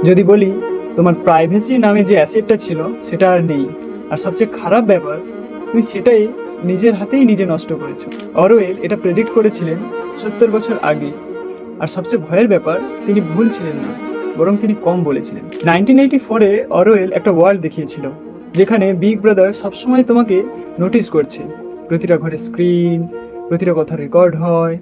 যদি বলি তোমার প্রাইভেসি নামে যে অ্যাসেটটা ছিল সেটা আর নেই, আর সবচেয়ে খারাপ ব্যাপার তুমি সেটাই নিজের হাতেই নিজে নষ্ট করেছো। অরওয়েল এটা প্রেডিক্ট করেছিলেন 70 বছর আগে। আর সবচেয়ে ভয়ের ব্যাপার, তিনি ভুল ছিলেন না, বরং তিনি কম বলেছিলেন। 1984-এ অরওয়েল একটা ওয়ার্ল্ড দেখিয়েছিল যেখানে বিগ ব্রাদার সবসময় তোমাকে নোটিস করছে। প্রতিটা ঘরে স্ক্রিন, প্রতিটা কথা রেকর্ড হয়।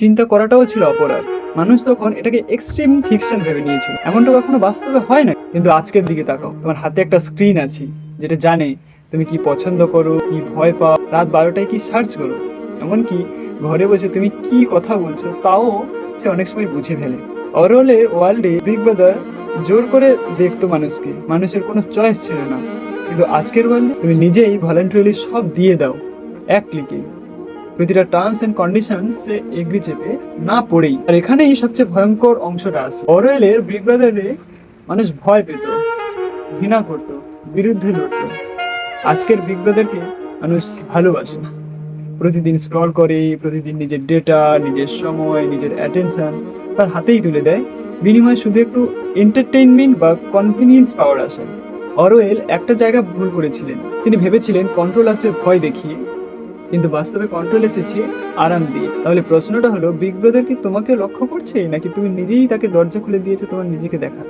চিন্তা করাটাও ছিল অপরাধ। মানুষ তখন এটাকে এক্সট্রিম ফিকশন ভেবে নিয়েছিল। এমনটা কখনো বাস্তবে হয় না। কিন্তু আজকের দিকে তাকাও, তোমার হাতে একটা স্ক্রিন আছে যেটা জানে তুমি কি পছন্দ করো, কি ভয় পাও, রাত 12টায় কি সার্চ করো, এমনকি ঘরে বসে তুমি কি কথা বলছো তাও সে অনেক সময় বুঝে ফেলে। অরওয়েলের ওয়ার্ল্ডে বিগ ব্রাদার জোর করে দেখতো মানুষকে, মানুষের কোনো চয়েস ছিল না। কিন্তু আজকের ওয়ার্ল্ডে তুমি নিজেই ভলান্টারিলি সব দিয়ে দাও, এক ক্লিকে। প্রতিটা টার্মস এন্ড কন্ডিশনস সে এগ্রি চেপে না পড়েই। আর এখানেই সবচেয়ে ভয়ঙ্কর অংশটা আছে। অরওয়েলের বিগ ব্রাদারে মানুষ ভয় পেত, ঘৃণা করতো, বিরুদ্ধে লড়তো। আজকের বিগ ব্রাদারকে মানুষ ভালোবাসে। প্রতিদিন স্ক্রল করে, প্রতিদিন নিজের ডেটা, নিজের সময়, নিজের অ্যাটেনশন তার হাতেই তুলে দেয়। বিনিময়ে শুধু একটু এন্টারটেইনমেন্ট বা কনভিনিয়েন্স পাওয়ার আসে। অরওয়েল একটা জায়গা ভুল করেছিলেন। তিনি ভেবেছিলেন কন্ট্রোল আসবে ভয় দেখিয়ে, কিন্তু বাস্তবে কন্ট্রোল এসেছে আরাম দিয়ে। তাহলে প্রশ্নটা হলো, বিগ ব্রাদার কি তোমাকে লক্ষ্য করছে, নাকি তুমি নিজেই তাকে দরজা খুলে দিয়েছো তোমার নিজেকে দেখা?